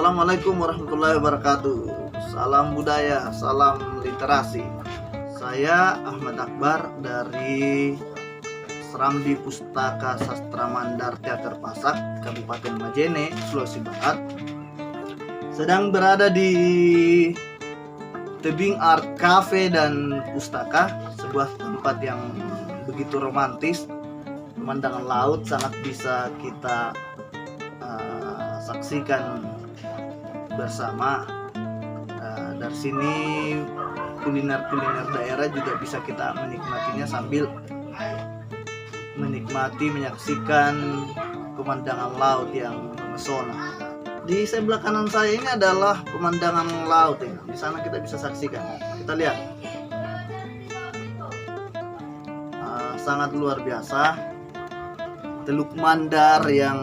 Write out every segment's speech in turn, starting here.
Assalamualaikum warahmatullahi wabarakatuh. Salam budaya, salam literasi. Saya Ahmad Akbar dari Serambi Pustaka Sastra Mandar Teater Pasak, Kabupaten Majene, Sulawesi Barat. Sedang berada di Tebing Art Cafe dan Pustaka, sebuah tempat yang begitu romantis. Pemandangan laut sangat bisa kita saksikan bersama. Dari sini kuliner-kuliner daerah juga bisa kita menikmatinya sambil menyaksikan pemandangan laut yang memesona. Di sebelah kanan saya ini adalah pemandangan laut ya. Di sana kita bisa saksikan. Kita lihat. Sangat luar biasa. Teluk Mandar yang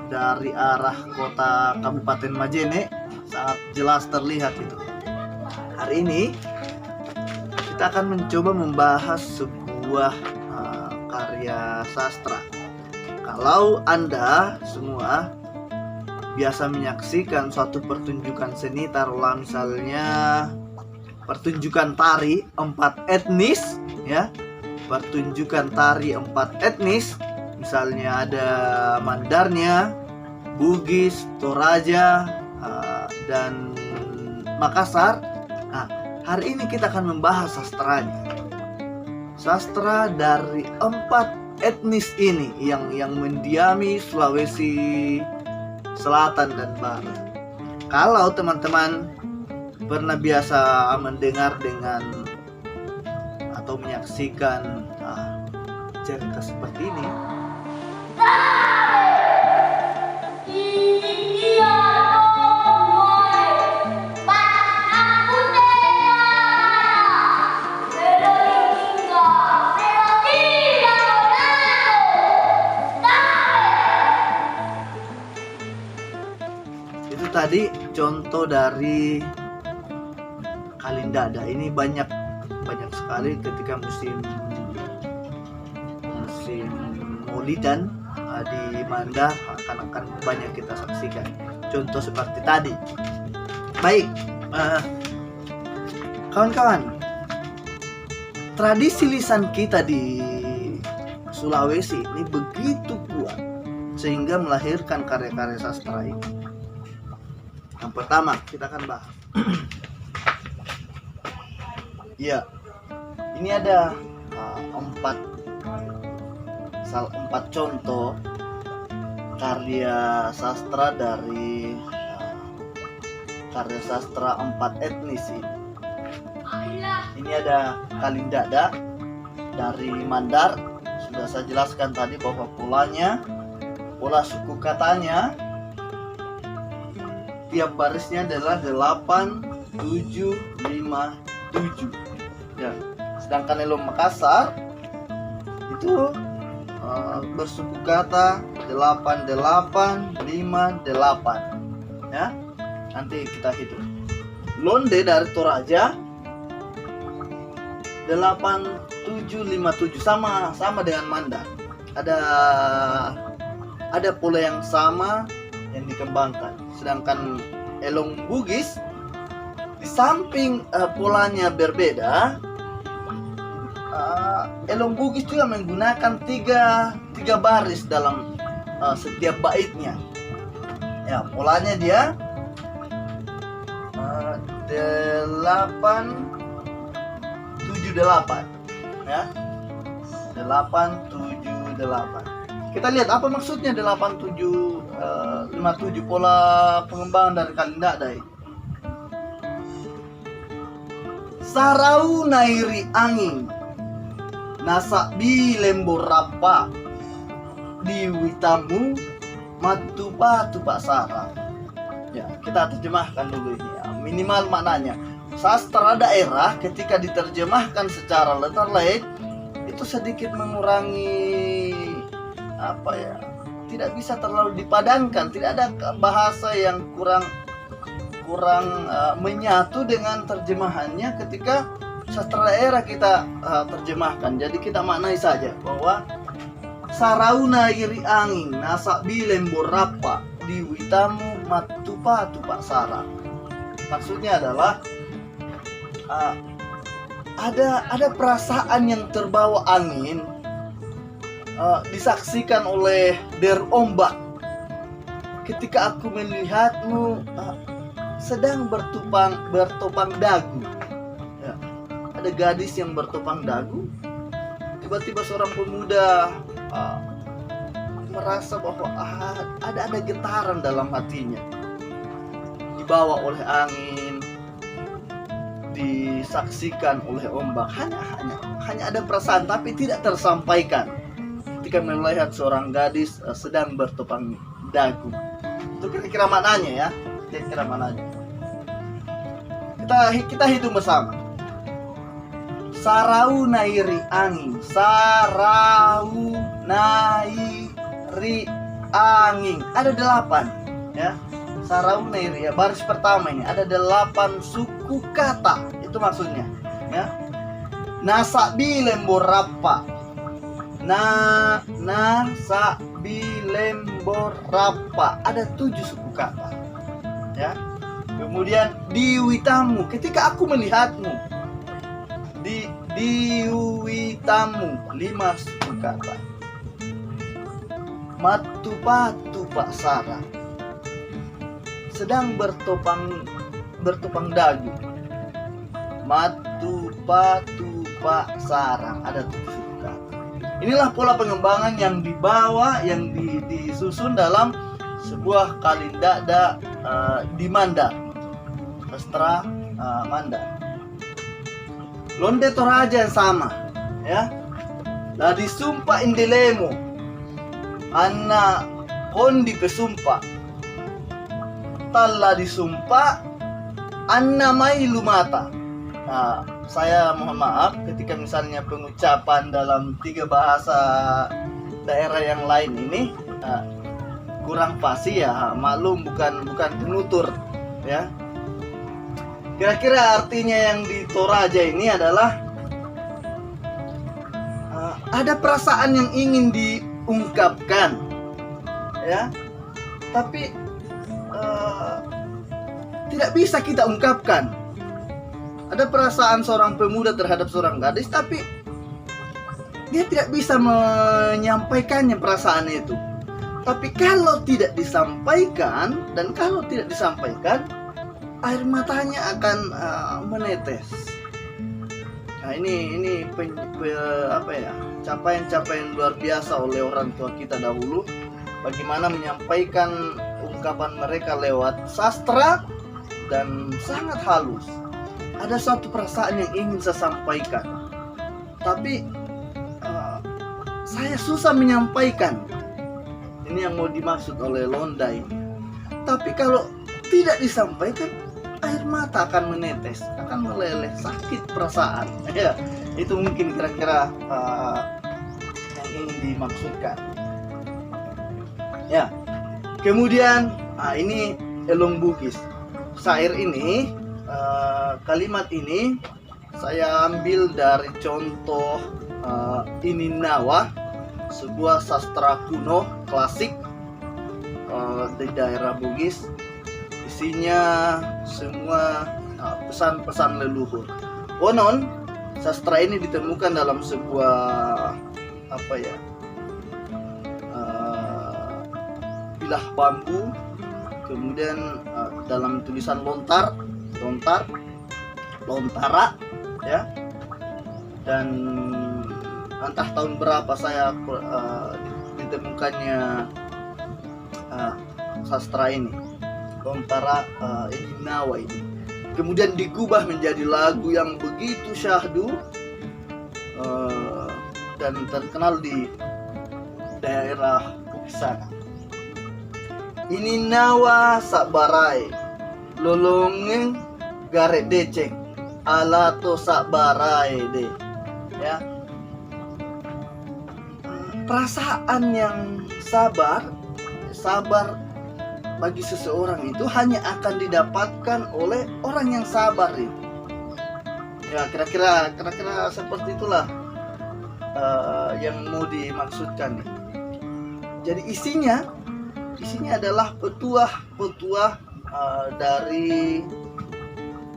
dari arah kota Kabupaten Majene sangat jelas terlihat itu. Hari ini kita akan mencoba membahas sebuah karya sastra. Kalau Anda semua biasa menyaksikan suatu pertunjukan seni, taruhlah misalnya pertunjukan tari 4 etnis ya, pertunjukan tari 4 etnis, misalnya ada Mandarnya, Bugis, Toraja, dan Makassar. Nah, hari ini kita akan membahas sastranya. Sastra dari 4 etnis ini yang mendiami Sulawesi Selatan dan Barat. Kalau teman-teman pernah biasa mendengar dengan atau menyaksikan cerita seperti ini, itu tadi contoh dari Kalindada. Ini banyak sekali ketika musim Maulidan di Mandar akan banyak kita saksikan contoh seperti tadi. Baik, kawan-kawan, tradisi lisan kita di Sulawesi ini begitu kuat sehingga melahirkan karya-karya sastra ini. Yang pertama kita akan bahas ya, ini ada 4 contoh karya sastra dari karya sastra 4 etnis ini. Ini ada Kalindada dari Mandar. Sudah saya jelaskan tadi bahwa pola suku katanya tiap barisnya adalah 8, 7, 5, 7 ya. Sedangkan Elom Makassar itu bersuku kata 8, 8, 5, 8 ya. Nanti kita hitung. Londe dari Toraja 8, 7, 5, 7 sama dengan Mandar. Ada pola yang sama yang dikembangkan. Sedangkan Elong Bugis di samping polanya berbeda, Elong Bugis juga menggunakan tiga baris dalam setiap baitnya. Ya, polanya dia 8, 7, 8 ya. 8, 7, 8. Kita lihat apa maksudnya 8, 7, 5, 7 pola pengembangan dari Kalindada ini. Sarau nairi angin nasabi lembor rapa di witamu matupa tupak sara. Ya, kita terjemahkan dulu ini ya. Minimal maknanya, sastra daerah ketika diterjemahkan secara letter laid itu sedikit mengurangi tidak bisa terlalu dipadankan, tidak ada bahasa yang kurang menyatu dengan terjemahannya ketika sastra daerah kita terjemahkan. Jadi kita maknai saja bahwa Sarauna iri angin nasa bilem borapa di witamu matupa tupak sarang. Maksudnya adalah ada perasaan yang terbawa angin, disaksikan oleh der ombak ketika aku melihatmu sedang bertopang dagu. Ya, ada gadis yang bertopang dagu. Tiba-tiba seorang pemuda merasa bahwa ada getaran dalam hatinya, dibawa oleh angin, disaksikan oleh ombak. Hanya ada perasaan tapi tidak tersampaikan ketika melihat seorang gadis sedang bertopang dagu. Itu kira-kira maknanya ya. Kira-kira maknanya. Kita hitung bersama. Sarau nairi angin, sarau nairi angin. Ada 8 ya. Sarau nairi ya, baris pertama ini ada 8 suku kata. Itu maksudnya ya. Nasa bilem borapa. Nasa bilem borapa. Ada 7 suku kata ya. Kemudian di witamu, ketika aku melihatmu. Di witamu 5 suku kata. Matupa sarang, sedang bertopang dagu. Matupa sarang, ada 7 suku kata. Inilah pola pengembangan yang dibawa, yang disusun dalam sebuah kalindada di Mandar, sastra Mandar. Londe Toraja yang sama ya. La disumpah indelemo anna kondi pesumpa talla disumpah anna mai lumata. Saya mohon maaf ketika misalnya pengucapan dalam 3 bahasa daerah yang lain ini kurang fasih ya, maklum, bukan penutur ya. Kira-kira artinya yang di Toraja ini adalah ada perasaan yang ingin diungkapkan ya, tapi tidak bisa kita ungkapkan. Ada perasaan seorang pemuda terhadap seorang gadis, tapi dia tidak bisa menyampaikannya perasaan itu. Tapi kalau tidak disampaikan, air matanya akan menetes. Nah, ini capaian luar biasa oleh orang tua kita dahulu, bagaimana menyampaikan ungkapan mereka lewat sastra dan sangat halus. Ada suatu perasaan yang ingin saya sampaikan, tapi saya susah menyampaikan. Ini yang mau dimaksud oleh Londa ini. Tapi kalau tidak disampaikan, air mata akan menetes, akan meleleh, sakit perasaan. Ya, itu mungkin kira-kira yang ingin dimaksudkan. Ya, kemudian ini Elong Bugis. Syair ini, kalimat ini saya ambil dari contoh Ininawa, sebuah sastra kuno klasik di daerah Bugis. Isinya semua pesan-pesan leluhur. Konon sastra ini ditemukan dalam sebuah bilah bambu, kemudian dalam tulisan lontara ya, dan entah tahun berapa saya ditemukannya sastra ini, lontara Ininawa ini. Kemudian digubah menjadi lagu yang begitu syahdu dan terkenal di daerah sana. Ininawa sakbarai lolongeng garet deceng alato sakbarai de ya. Perasaan yang sabar bagi seseorang itu hanya akan didapatkan oleh orang yang sabar itu. Ya, kira-kira seperti itulah yang mau dimaksudkan nih. Jadi isinya adalah petuah dari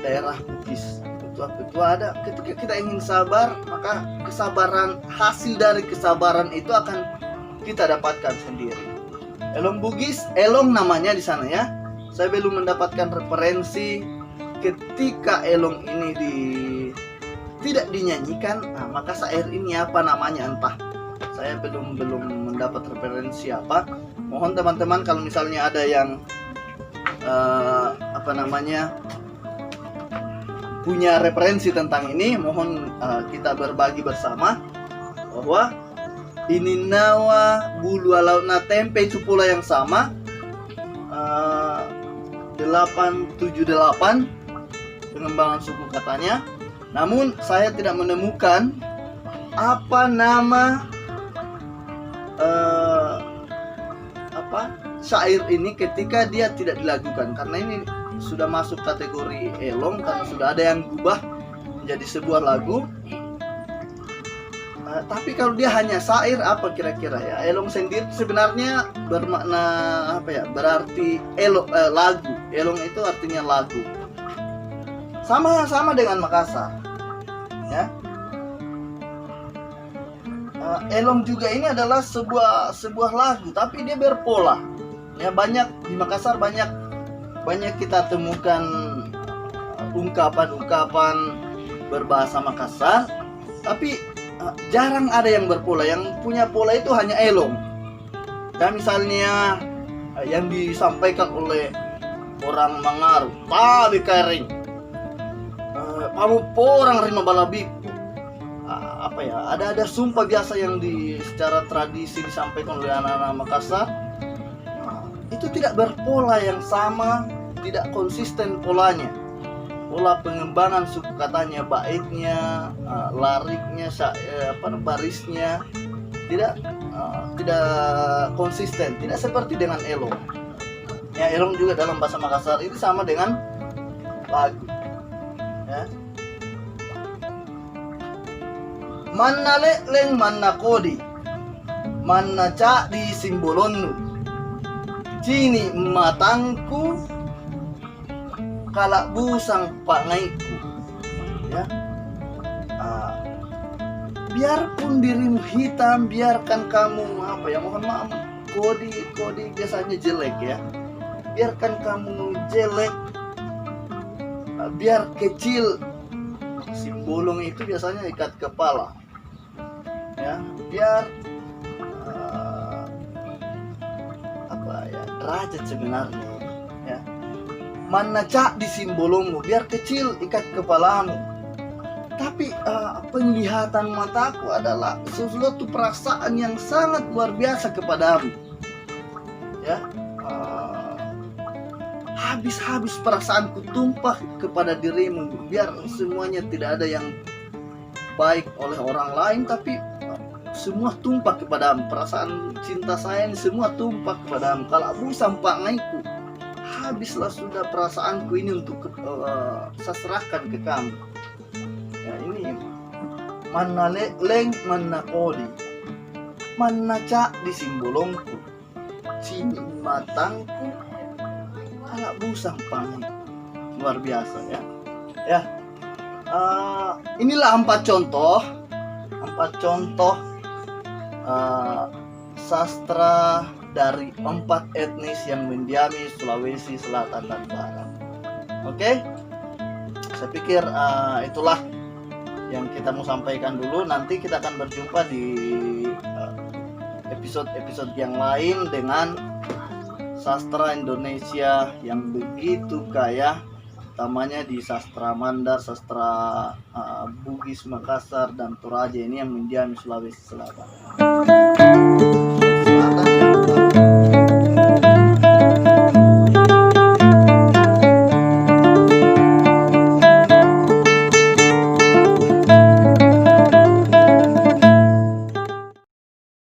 daerah Bugis. Petuah ada. Ketika kita ingin sabar, maka hasil dari kesabaran itu akan kita dapatkan sendiri. Elong Bugis, elong namanya di sana ya. Saya belum mendapatkan referensi ketika elong ini tidak dinyanyikan, maka syair ini apa namanya entah. Saya belum mendapat referensi apa. Mohon teman-teman kalau misalnya ada yang punya referensi tentang ini, mohon kita berbagi bersama bahwa ini nawa bulu lautna tempe itu pula yang sama 878 pengembangan suku katanya. Namun saya tidak menemukan apa nama syair ini ketika dia tidak dilakukan, karena ini sudah masuk kategori elong karena sudah ada yang berubah menjadi sebuah lagu. Tapi kalau dia hanya syair, apa kira-kira ya? Elong sendiri sebenarnya bermakna apa ya? Berarti lagu. Elong itu artinya lagu. Sama dengan Makassar. Ya. Elong juga ini adalah sebuah lagu, tapi dia berpola. Ya, banyak di Makassar banyak kita temukan ungkapan-ungkapan berbahasa Makassar, tapi jarang ada yang berpola. Yang punya pola itu hanya elong. Dan misalnya yang disampaikan oleh orang Mangaru, "Tabi kering, kamu porang rima balabiku." Ada sumpah biasa yang secara tradisi disampaikan oleh anak-anak Makassar. Itu tidak berpola yang sama, tidak konsisten polanya. Pola pengembangan suku katanya, baitnya, lariknya, barisnya tidak konsisten, tidak seperti dengan elong. Ya, elong juga dalam bahasa Makassar itu sama dengan lagu. Ya. Manna leng manna kodi, manna cak di simbolonu, cini matangku, kalak busang pangaiku. Ya. Biarpun dirimu hitam, biarkan kamu mohon maaf, kodi biasanya jelek ya. Biarkan kamu jelek, biar kecil, simbolong itu biasanya ikat kepala. Ya, biar derajat sebenarnya ya. Mana cak di simbolongmu, biar kecil ikat kepalamu. Tapi penglihatan mataku adalah sesuatu perasaan yang sangat luar biasa kepadamu. Ya, habis-habis perasaanku tumpah kepada dirimu, biar semuanya tidak ada yang baik oleh orang lain, tapi semua tumpah kepadamu. Perasaan cinta saya ini semua tumpah kepadamu. Kalau busang pangaiku, habislah sudah perasaanku ini untuk saya serahkan ke kamu. Ya, ini mana leng mana kodi, mana cak di simbolongku, cini matangku, kalau busang pangaiku. Luar biasa ya. Ya. Inilah 4 contoh sastra dari 4 etnis yang mendiami Sulawesi Selatan dan Barat. Oke, saya pikir itulah yang kita mau sampaikan dulu. Nanti kita akan berjumpa di episode yang lain dengan sastra Indonesia yang begitu kaya, utamanya di sastra Mandar, sastra Bugis, Makassar, dan Toraja ini yang mendiami Sulawesi Selatan.